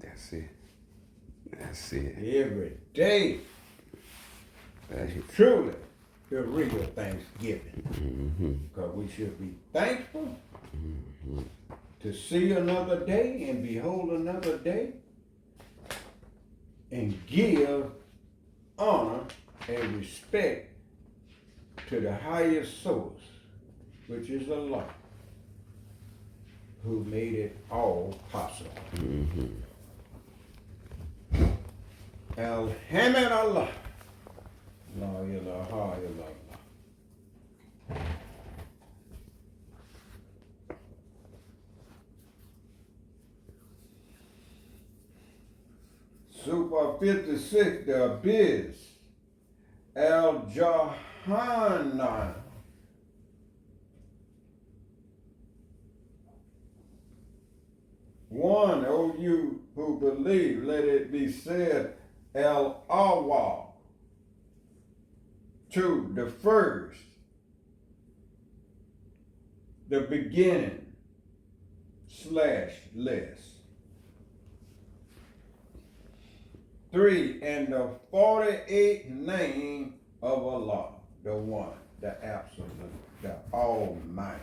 That's it. That's it. Every day That's is truly the real Thanksgiving. Mm-hmm. Because we should be thankful to see another day and behold another day and give honor and respect to the highest source, which is Allah, who made it all possible. Mm-hmm. Alhamdulillah. La ilaha illallah. Super 56, the Abyss, Al Jahannam. One, O you who believe, let it be said, El Awwal. Two, the first, the beginning, / less. Three, and the 48th name of Allah, the one, the absolute, the almighty.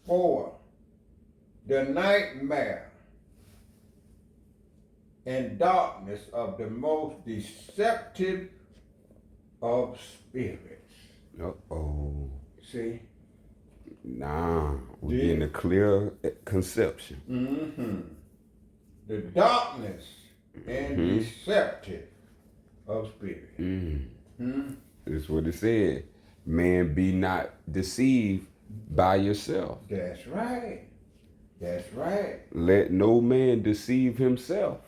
Four, the nightmare and darkness of the most deceptive of spirits. Uh-oh. See? Nah, we're getting a clear conception. Mm-hmm. The darkness and deceptive of spirit. Mm-hmm. That's what it said. Man, be not deceived by yourself. That's right. That's right. Let no man deceive himself.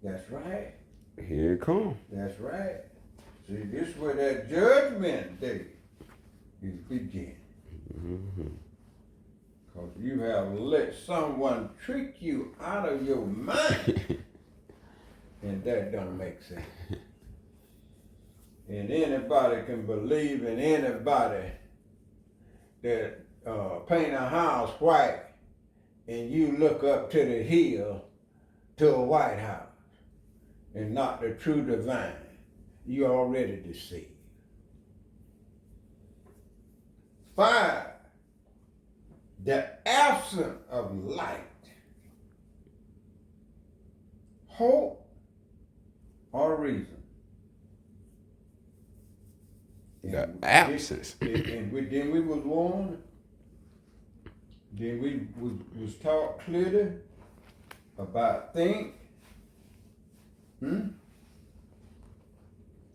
That's right. Here it comes. That's right. See, this is where that judgment day is beginning. Mm-hmm. Because you have let someone trick you out of your mind. And that don't make sense. And anybody can believe in anybody that paint a house white and you look up to the hill to a White House and not the true divine. You already deceived. 5, the absence of light, hope, or reason. The absence. And then we was warned. Then we was taught clearly about think.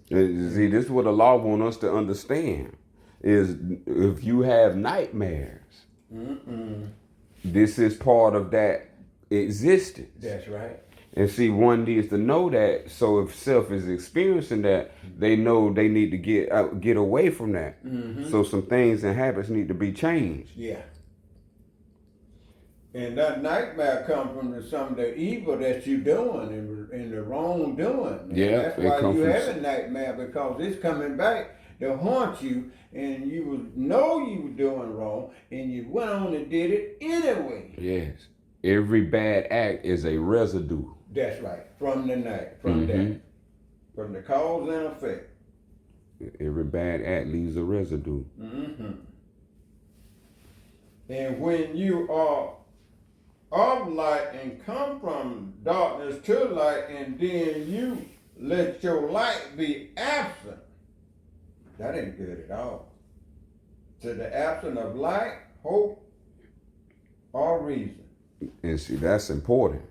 See, this is what the law wants us to understand. Is if you have nightmares, this is part of that existence. That's right. And see, one needs to know that. So if self is experiencing that, they know they need to get away from that. So some things and habits need to be changed. Yeah. And that nightmare comes from some of the evil that you're doing and the wrong doing. Yeah, that's why you have a nightmare, because it's coming back to haunt you, and you would know you were doing wrong, and you went on and did it anyway. Yes. Every bad act is a residue. That's right. From the night, from that, from the cause and effect. Every bad act leaves a residue. And when you are of light and come from darkness to light, and then you let your light be absent, that ain't good at all. To the absence of light, hope, or reason. And see, that's important.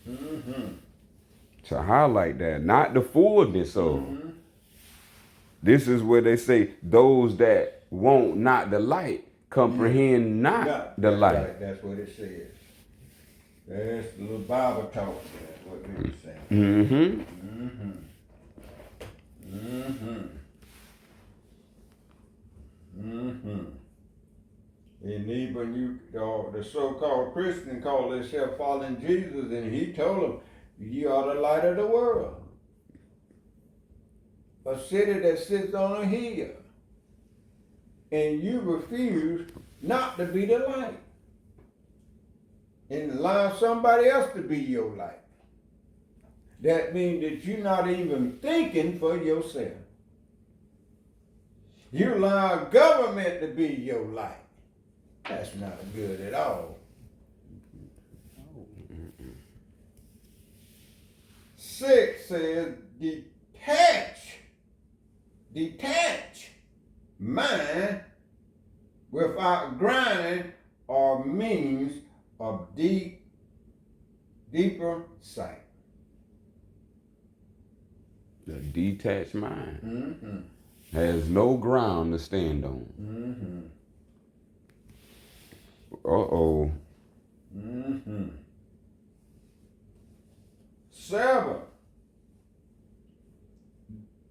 To highlight that, not the fullness of. This is where they say those that want not the light comprehend not the light. Right. That's what it says. That's the little Bible talk. That's what we were saying. And even the so-called Christian call themselves following Jesus, and he told them, "You are the light of the world. A city that sits on a hill, and you refuse not to be the light." and allow somebody else to be your light. That means that you're not even thinking for yourself. You allow government to be your light. That's not good at all. 6 says detach mind without grinding or means of deeper sight. The detached mind Mm-hmm. has no ground to stand on. Mm-hmm. Uh-oh. Mm-hmm. 7.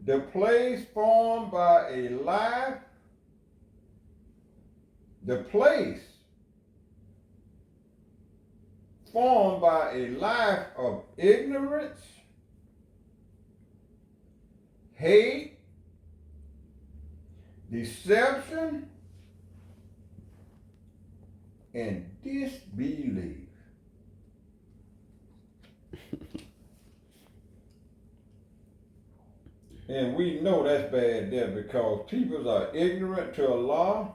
The place formed by a life. The place formed by a life of ignorance, hate, deception, and disbelief. And we know that's bad there because people are ignorant to Allah.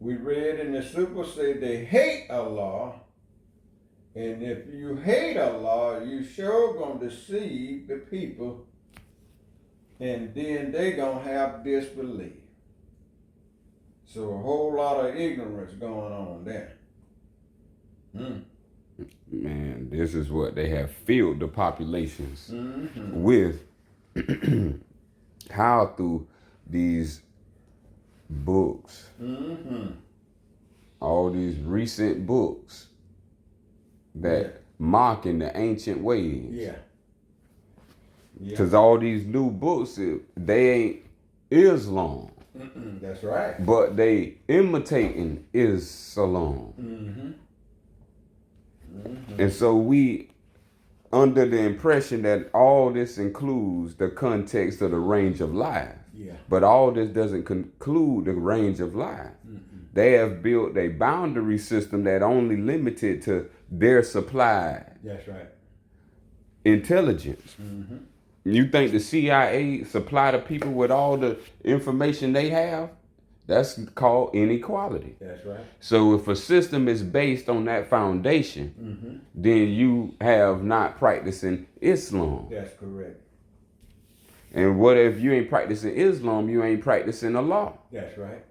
We read in the super say they hate Allah. And if you hate Allah, you sure gonna deceive the people. And then they gonna have disbelief. So a whole lot of ignorance going on there. Man, this is what they have filled the populations Mm-hmm. with. How through these books, Mm-hmm. all these recent books that Yeah. mocking the ancient ways. Yeah. Yeah. Because all these new books, they ain't Islam, That's right. but they imitating Islam. Mm-hmm. And so we under the impression that all this includes the context of the range of life. Yeah. But all this doesn't conclude the range of life. They have built a boundary system that only limited to their supply That's right. intelligence. Mm-hmm. You think the CIA supply the people with all the information they have? That's called inequality. That's right. So if a system is based on that foundation, then you have not practicing Islam. That's correct. And what if you ain't practicing Islam, you ain't practicing Allah? That's right.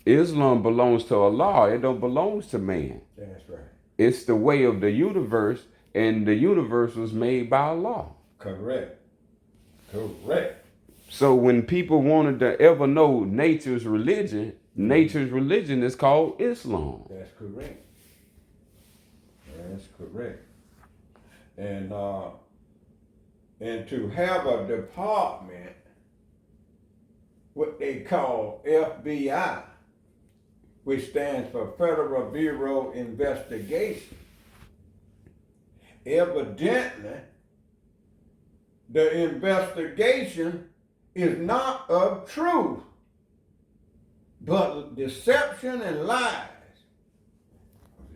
Islam belongs to Allah. It don't belong to man. That's right. It's the way of the universe, and the universe was made by Allah. Correct. Correct. So when people wanted to ever know nature's religion is called Islam. That's correct. That's correct. And to have a department, what they call FBI, which stands for Federal Bureau Investigation, evidently the investigation is not of truth, but deception and lies.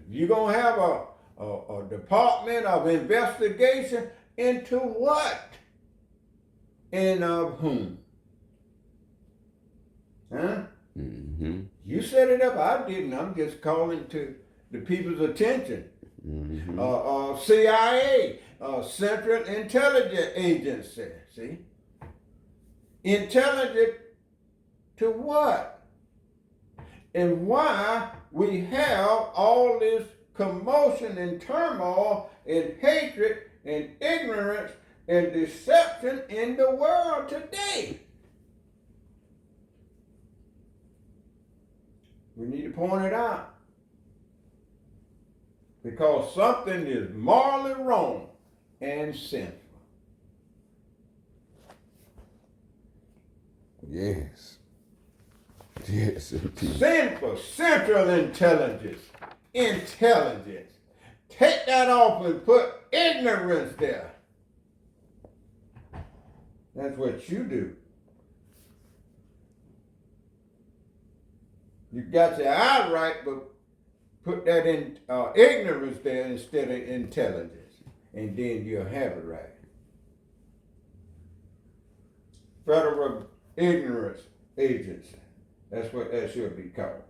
You're going to have a department of investigation into what? And of whom? Huh? Mm-hmm. You set it up, I didn't. I'm just calling to the people's attention. Mm-hmm. CIA, Central Intelligence Agency, see? Intelligent to what? And why we have all this commotion and turmoil and hatred and ignorance and deception in the world today. We need to point it out. Because something is morally wrong and sinful. Yes. Yes, indeed. Sinful, Central Intelligence. Intelligence. Take that off and put ignorance there. That's what you do. You got your eye right, but put that in ignorance there instead of intelligence, and then you'll have it right. Federal Ignorance Agency. That's what that should be called.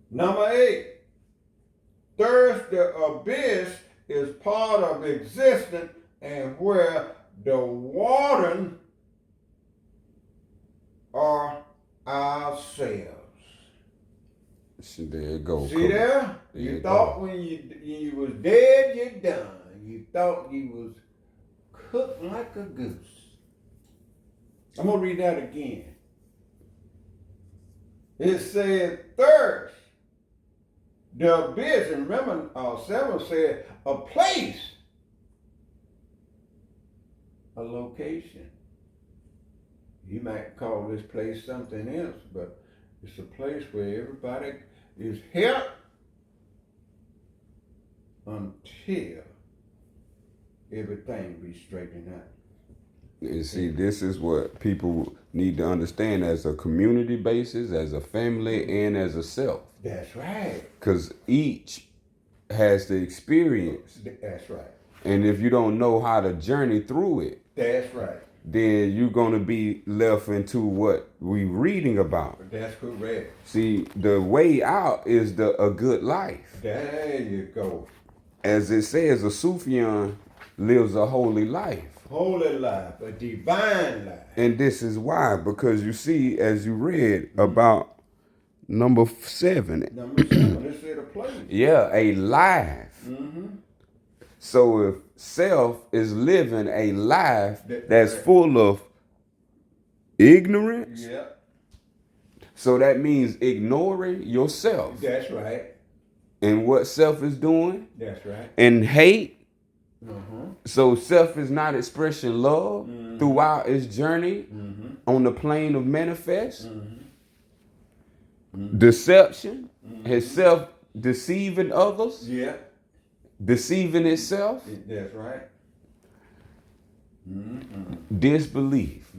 Number 8. Thirst, the abyss, is part of existence and where the waters are ourselves. There you go. See there? You thought when you was dead, you're done. You thought you was cooked like a goose. I'm gonna read that again. It said thirst, the abyss, and remember 7 said a place, a location. You might call this place something else, but it's a place where everybody is helped until everything be straightened out. And see, this is what people need to understand as a community basis, as a family, and as a self. That's right. Because each has the experience. That's right. And if you don't know how to journey through it, that's right. Then you're going to be left into what we're reading about. That's correct. See, the way out is a good life. There you go. As it says, a Sufyan lives a holy life. Holy life, a divine life. And this is why, because you see, as you read about number 7. Number 7, this is a place. Yeah, a life. Mm-hmm. So if self is living a life that's full of ignorance, yeah. So that means ignoring yourself. That's right. And what self is doing. That's right. And hate. Mm-hmm. So self is not expressing love throughout its journey on the plane of manifest. Deception, his self deceiving others. Yeah. Deceiving itself. That's right. Disbelief.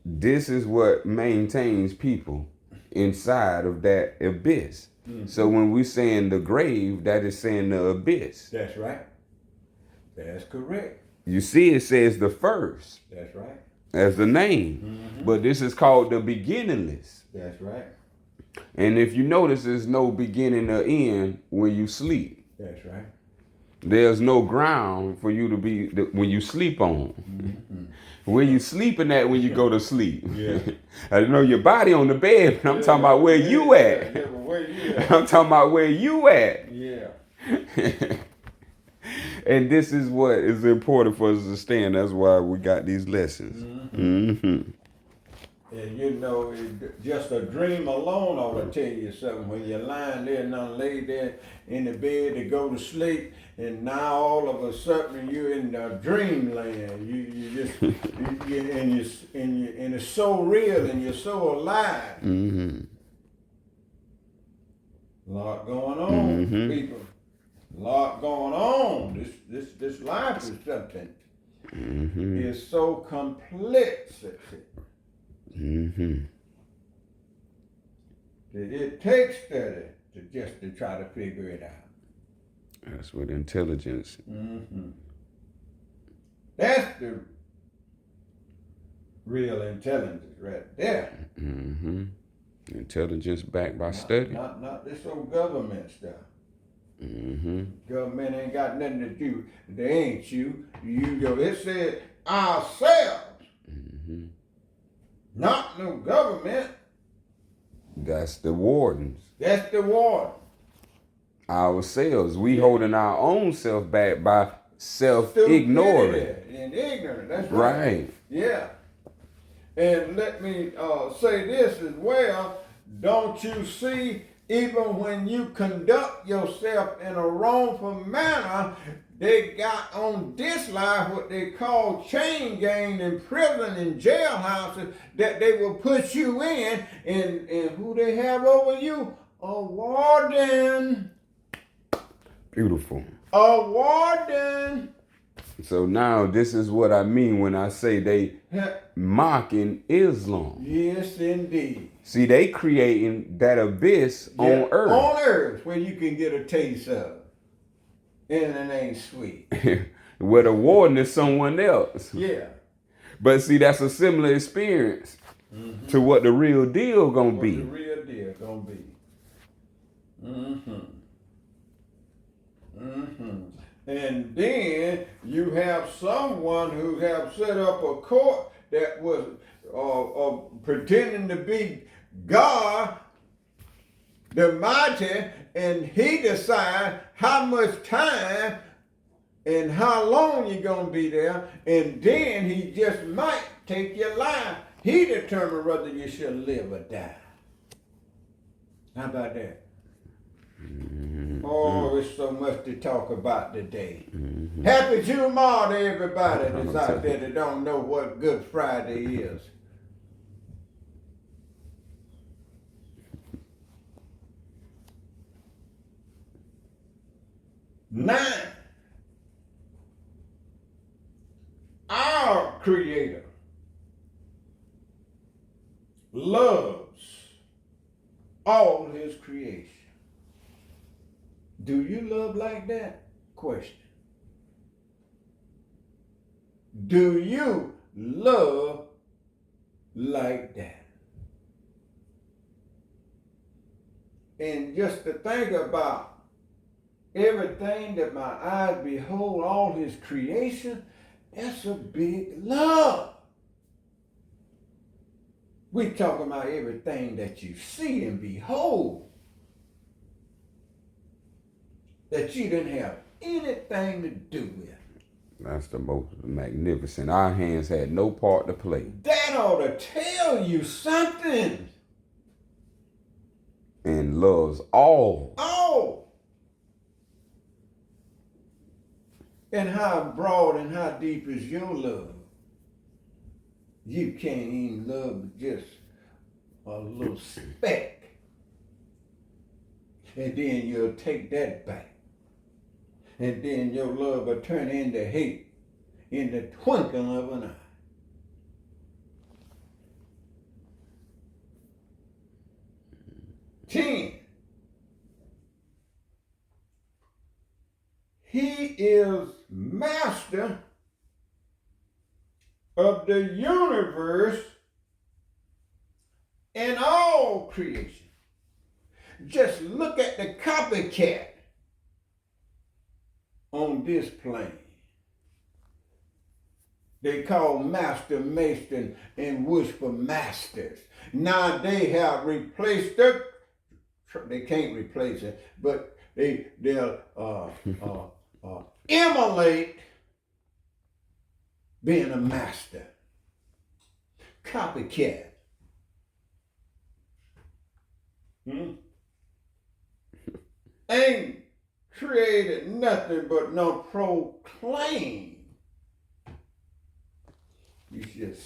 This is what maintains people inside of that abyss. So when we saying the grave, that is saying the abyss. That's right. That's correct. You see, it says the first. That's right. As the name. But this is called the beginningless. That's right. And if you notice, there's no beginning or end when you sleep. That's right. There's no ground for you to be when you sleep on. Where you sleeping at when you go to sleep. Yeah. I know your body on the bed, but I'm talking about where you at. Yeah, but where you at? I'm talking about where you at. Yeah. And this is what is important for us to understand. That's why we got these lessons. And you know, just a dream alone ought to tell you something. When you're lying there and done lay there in the bed to go to sleep, and now all of a sudden you're in the dreamland. You just and it's so real and you're so alive. A lot going on, people. A lot going on. This life is something. It's so complex. It takes study to try to figure it out. That's what intelligence. That's the real intelligence right there. Intelligence backed by study. Not this old government stuff. Government ain't got nothing to do. They ain't you. It said ourselves. Not no government. That's the wardens. That's the warden. Ourselves. We holding our own self back by self-ignoring. And ignorant. That's right. Yeah. And let me say this as well. Don't you see, even when you conduct yourself in a wrongful manner, they got on this life what they call chain gang in prison and jailhouses that they will put you in, and who they have over you? A warden. Beautiful. A warden. So now this is what I mean when I say they mocking Islam. Yes, indeed. See, they creating that abyss on earth. On earth, where you can get a taste of. And it ain't sweet. Where the warden is someone else. Yeah. But see, that's a similar experience to what the real deal gonna What be. the real deal gonna be. And then you have someone who have set up a court that was pretending to be God, the mighty, and he decides how much time and how long you're gonna be there, and then he just might take your life. He determines whether you should live or die. How about that? Oh, it's so much to talk about today. Happy Jumu'ah to everybody that's out there that don't know what Good Friday is. Now, our Creator loves all his creation. Do you love like that? Question. Do you love like that? And just to think about everything that my eyes behold, all his creation, that's a big love. We talking about everything that you see and behold, that you didn't have anything to do with. That's the most magnificent. Our hands had no part to play. That ought to tell you something. And loves all. All. And how broad and how deep is your love? You can't even love just a little speck. And then you'll take that back. And then your love will turn into hate in the twinkling of an eye. Ten. He is master of the universe and all creation. Just look at the copycat on this plane. They call Master Mason and Whisper Masters. Now they have replaced it. They can't replace it, but they'll emulate being a master. Copycat. Ain't created nothing but no proclaim. You should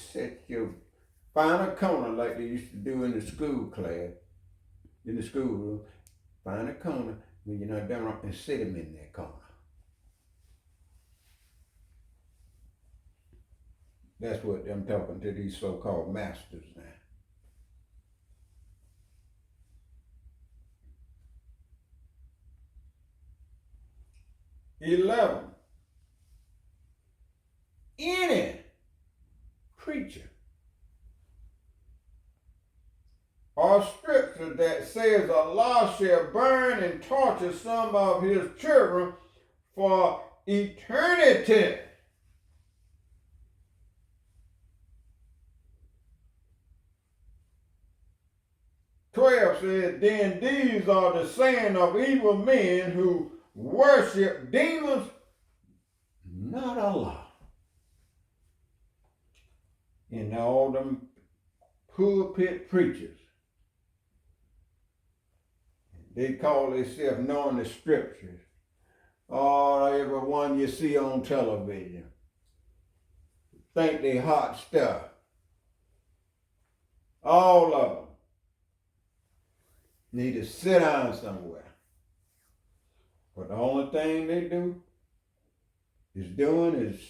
find a corner like they used to do in the school class, in the school room. Find a corner when you're not done and sit them in that corner. That's what I'm talking to these so-called masters now. $11. Any creature or scripture that says Allah shall burn and torture some of his children for eternity. $12 says, then these are the saying of evil men who worship demons, not Allah. And all them pulpit preachers, they call themselves knowing the scriptures. Oh, everyone you see on television think they hot stuff. All of them need to sit down somewhere. But the only thing they do is doing is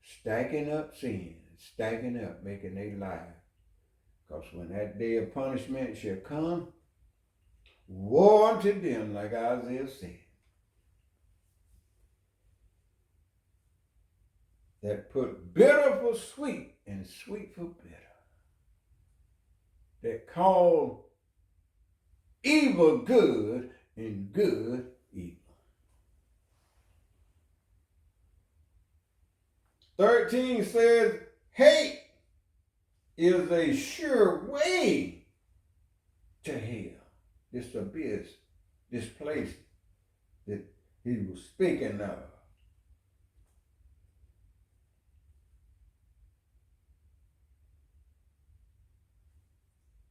stacking up sin, stacking up, making their life. Because when that day of punishment shall come, woe unto them, like Isaiah said, that put bitter for sweet and sweet for bitter, that call evil good and good evil. 13 says, hate is a sure way to hell. This abyss, this place that he was speaking of.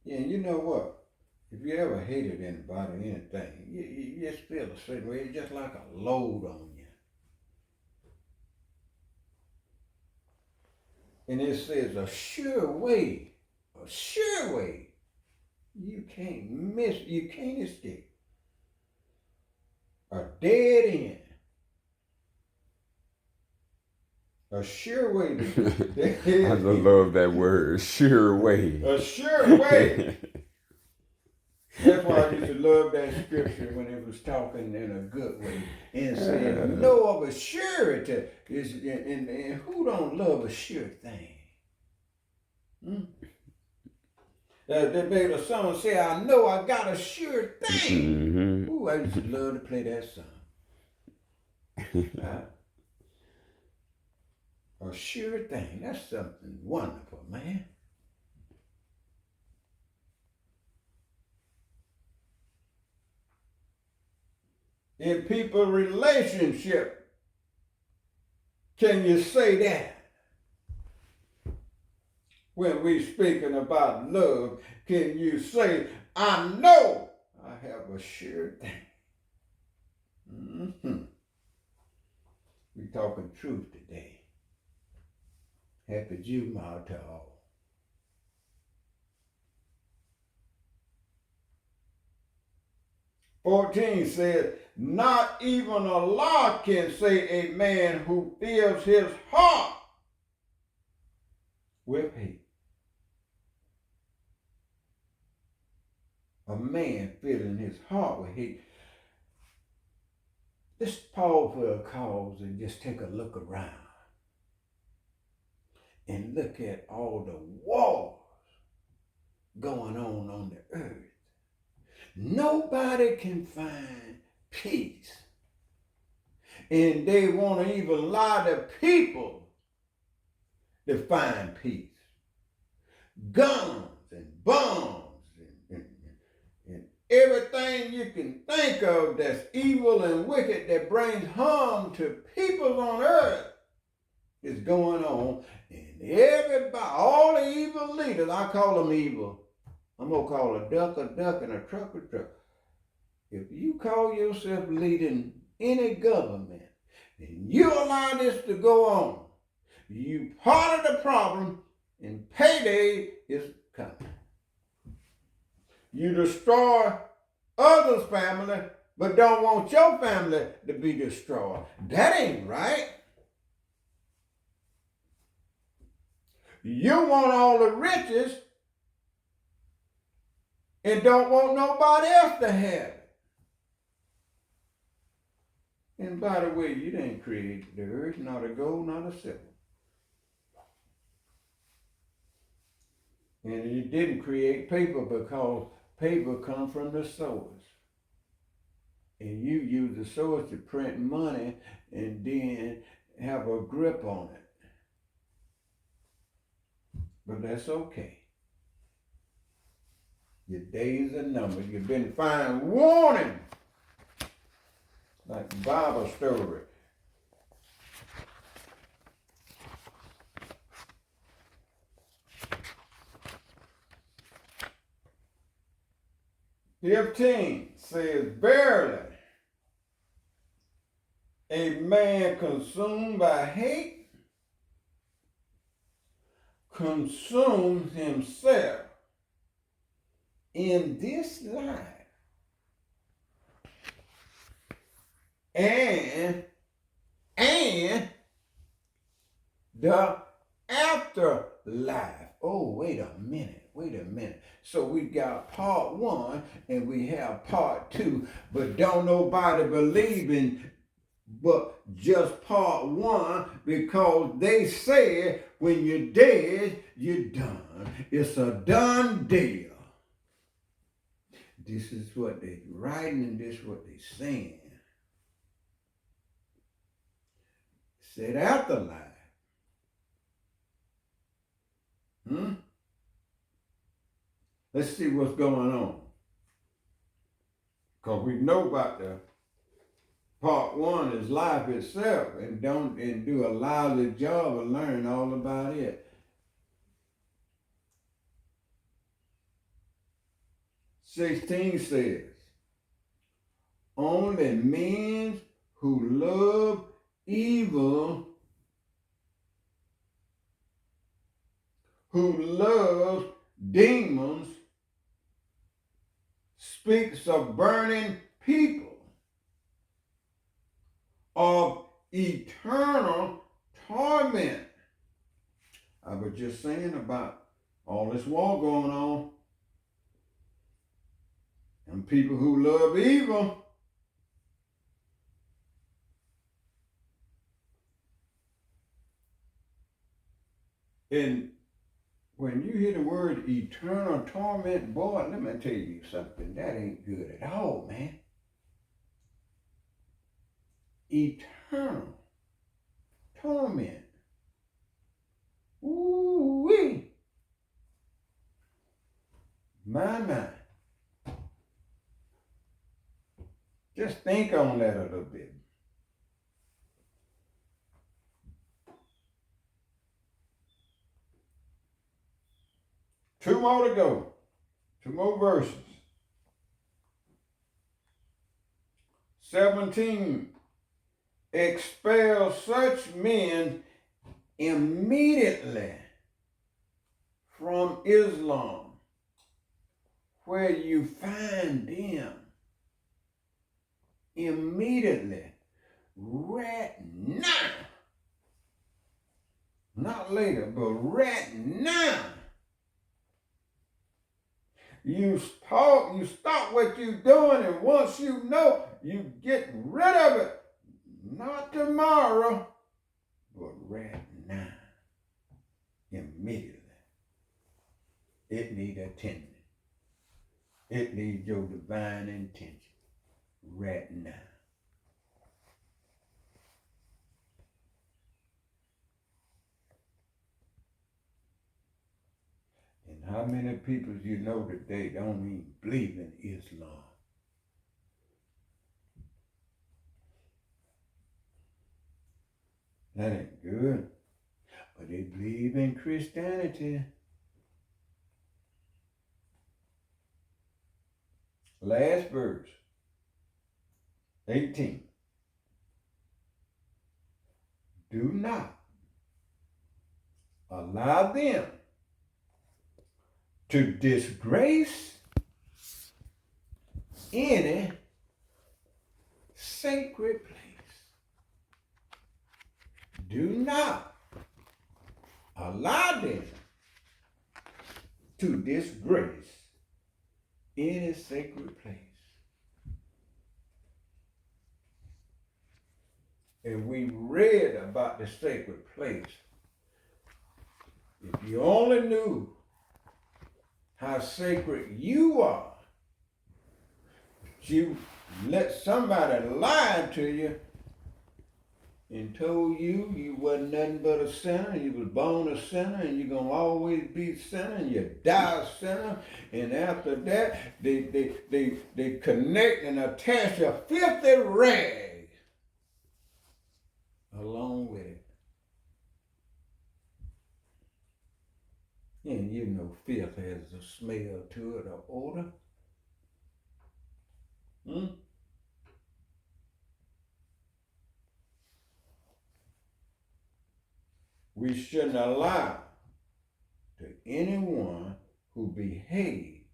Yeah, you know what? If you ever hated anybody or anything, you just feel a certain way. It's just like a load on you. And it says a sure way. You can't miss, you can't escape. A dead end. A sure way. I just love that word, sure way. A sure way. That's why I used to love that scripture when it was talking in a good way and said, know of a surety. And who don't love a sure thing? They made a song say, I know I got a sure thing. Ooh, I used to love to play that song. A sure thing. That's something wonderful, man. In people's relationship, can you say that? When we speaking about love, can you say, I know I have a sure thing? We talking truth today. Happy Jummah to all. "14 says, not even Allah can say a man who fills his heart with hate. A man filling his heart with hate. Let's pause for a cause and just take a look around and look at all the wars going on the earth. Nobody can find peace. And they want to even lie to people to find peace. Guns and bombs and everything you can think of that's evil and wicked that brings harm to people on earth is going on. And everybody, all the evil leaders, I call them evil. I'm going to call a duck and a truck a truck. If you call yourself leading any government and you allow this to go on, you part of the problem and payday is coming. You destroy others' family, but don't want your family to be destroyed. That ain't right. You want all the riches and don't want nobody else to have it. And by the way, you didn't create the earth, not a gold, not a silver. And you didn't create paper because paper comes from the source. And you use the source to print money and then have a grip on it. But that's okay. Your days are numbered. You've been fined warning. Like the Bible story. "15 says, verily, a man consumed by hate consumes himself in this life and and the afterlife. Oh, wait a minute. So we got part one and we have part two, but don't nobody believe in but just part one because they said when you're dead, you're done. It's a done deal. This is what they're writing and this is what they're saying. Said afterlife. Let's see what's going on. Because we know about the part one is life itself and do a lousy job of learning all about it. 16 says, only men who love evil, who love demons, speaks of burning people, of eternal torment. I was just saying about all this war going on. And people who love evil, and when you hear the word eternal torment, boy, let me tell you something. That ain't good at all, man. Eternal torment. Ooh-wee. My. Just think on that a little bit. Two more to go. Two more verses. 17. Expel such men immediately from Islam, where you find them. Immediately. Right now. Not later, but right now. You stop what you're doing, and once you know, you get rid of it. Not tomorrow, but right now. Immediately. It needs attention. It needs your divine intention. Right now. And how many people you know today don't even believe in Islam? That ain't good. But they believe in Christianity. Last verse. 18. Do not allow them to disgrace any sacred place. Do not allow them to disgrace any sacred place. And we read about the sacred place. If you only knew how sacred you are, you let somebody lie to you and told you wasn't nothing but a sinner, you was born a sinner, and you're gonna always be a sinner, and you die a sinner, and after that, they connect and attach a filthy rag along with it. And you know filth has a smell to it, an odor. We shouldn't allow to anyone who behaves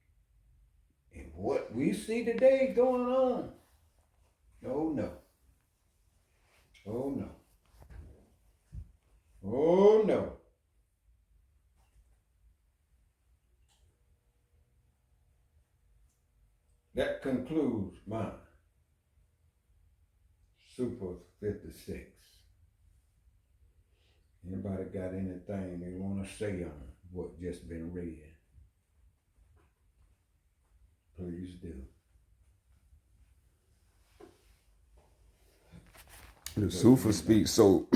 in what we see today going on. Oh no. Oh no. Oh no. That concludes my Super 56. Anybody got anything they want to say on what just been read? Please do. The Sufa speaks so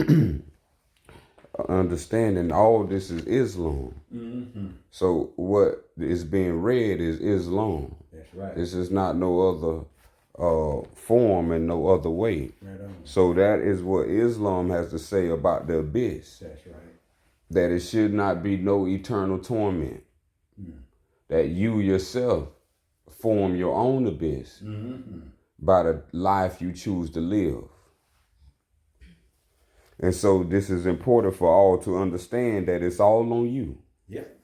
understanding all this is Islam. Mm-hmm. So what is being read is Islam. That's right. This is not no other form and no other way. Right on. So that is what Islam has to say about the abyss. That's right. That it should not be no eternal torment. Mm. That you yourself form your own abyss by the life you choose to live. And so this is important for all to understand that it's all on you. Yep.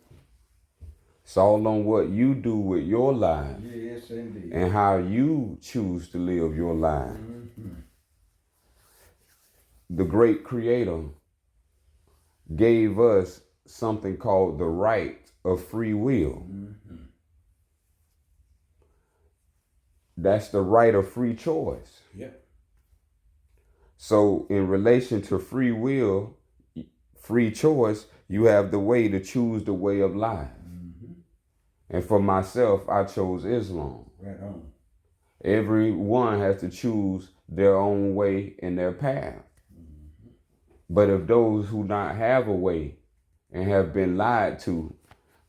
It's all on what you do with your life. Yes, indeed. And how you choose to live your life. The great creator gave us something called the right of free will. That's the right of free choice. Yep. So in relation to free will, free choice, you have the way to choose the way of life. And for myself, I chose Islam. Right on. Everyone has to choose their own way and their path. But if those who not have a way and have been lied to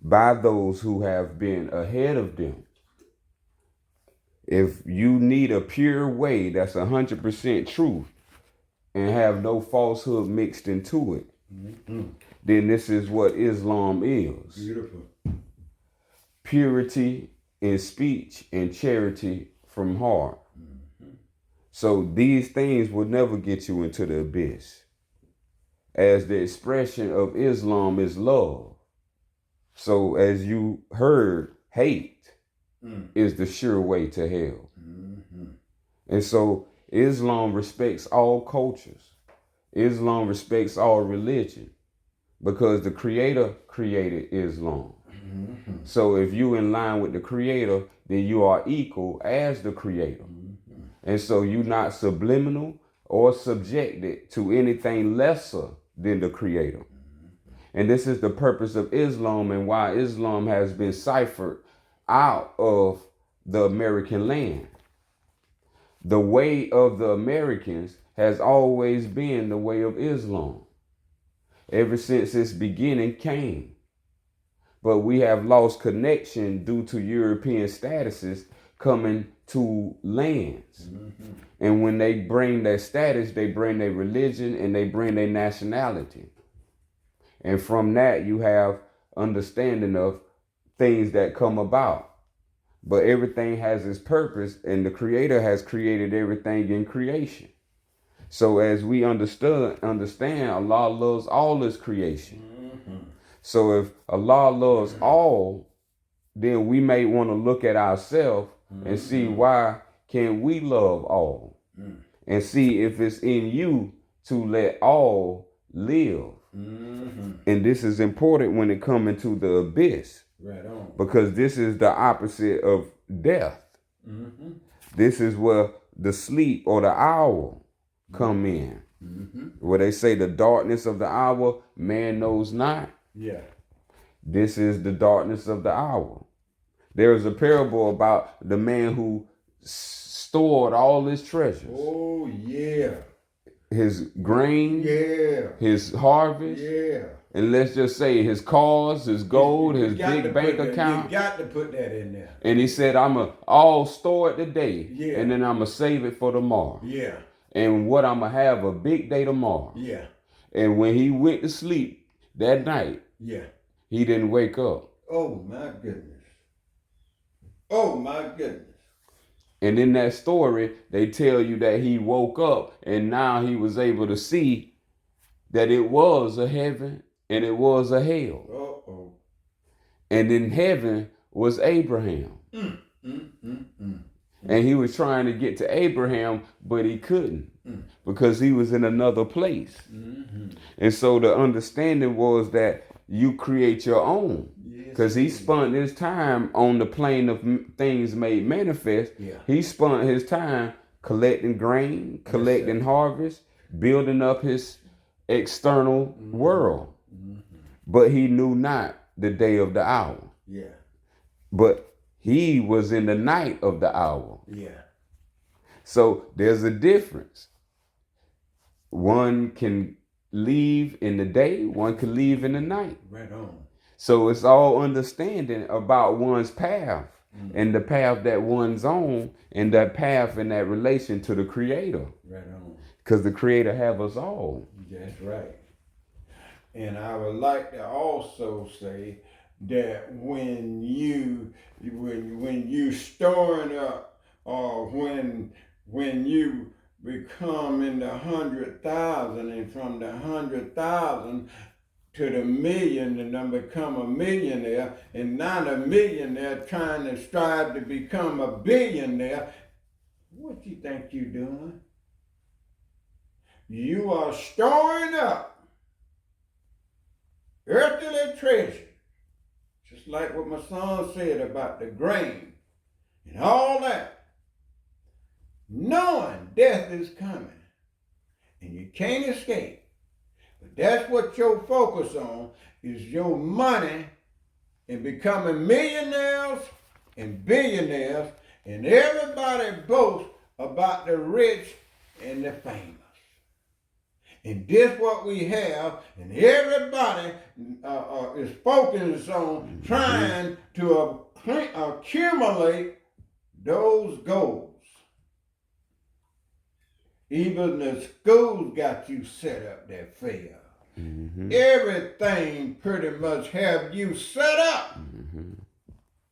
by those who have been ahead of them, if you need a pure way that's 100% truth and have no falsehood mixed into it, then this is what Islam is. Beautiful. Purity in speech and charity from heart. So these things will never get you into the abyss. As the expression of Islam is love. So as you heard, hate is the sure way to hell. And so Islam respects all cultures. Islam respects all religion because the Creator created Islam. So if you in line with the Creator, then you are equal as the Creator. And so you're not subliminal or subjected to anything lesser than the Creator. And this is the purpose of Islam and why Islam has been ciphered out of the American land. The way of the Americans has always been the way of Islam. Ever since its beginning came. But we have lost connection due to European statuses coming to lands. And when they bring their status, they bring their religion and they bring their nationality. And from that, you have understanding of things that come about. But everything has its purpose, and the Creator has created everything in creation. So as we understand, Allah loves all His creation. So if Allah loves all, then we may want to look at ourselves and see why can't we love all? And see if it's in you to let all live. And this is important when it comes into the abyss. Right on. Because this is the opposite of death. This is where the sleep or the hour come in. Where they say the darkness of the hour, man knows not. Yeah. This is the darkness of the hour. There is a parable about the man who stored all his treasures. Oh, yeah. His grain, Yeah. his harvest, Yeah. and let's just say his cars, his gold, You his got to big put bank that- account. You got to put that in there. And he said, I'ma all store it today, Yeah. and then I'ma save it for tomorrow. Yeah. And what I'ma have a big day tomorrow. Yeah. And when he went to sleep that night, Yeah. he didn't wake up. Oh, my goodness. Oh, my goodness. And in that story, they tell you that he woke up and now he was able to see that it was a heaven and it was a hell. Uh-oh. And in heaven was Abraham. And he was trying to get to Abraham, but he couldn't because he was in another place. And so the understanding was that you create your own. Yes, Because he spent his time on the plane of things made manifest. Yeah. He spent his time collecting grain, collecting harvest, building up his external world. But he knew not the day of the hour. Yeah. But he was in the night of the hour. Yeah. So there's a difference. One can leave in the day, one can leave in the night. Right on. So it's all understanding about one's path and the path that one's on and that path and that relation to the Creator. Right on. Because the Creator have us all. That's right. And I would like to also say that when you storing up, or when you become in the 100,000, and from the 100,000 to the million, and then become a millionaire, and not a millionaire trying to strive to become a billionaire, what you think you're doing? You are storing up earthly treasure, just like what my son said about the grain and all that, knowing death is coming and you can't escape. But that's what your focus on, is your money and becoming millionaires and billionaires, and everybody boasts about the rich and the famous. And this what we have, and everybody is focused on trying to accumulate those goals. Even the schools got you set up that fail. Everything pretty much have you set up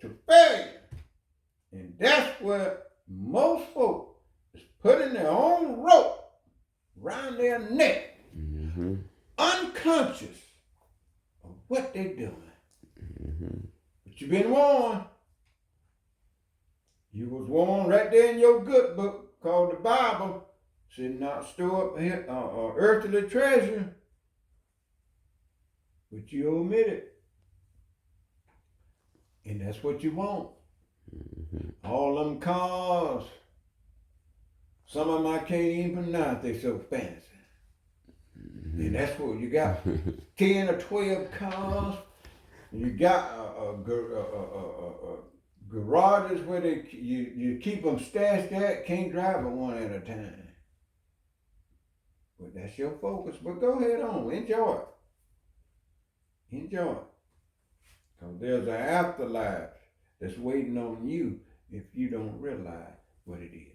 to fail. And that's what most folk is putting their own rope around their neck, unconscious of what they're doing. But you've been warned. You was warned right there in your good book called the Bible. Said not store up earthly treasure, but you omitted. And that's what you want. All them cars, some of them I can't even pronounce, they so fancy. And that's what you got, 10 or 12 cars. You got garages where you keep them stashed at, can't drive them one at a time. But that's your focus. But go ahead on, enjoy it. Enjoy it. Because there's an afterlife that's waiting on you if you don't realize what it is.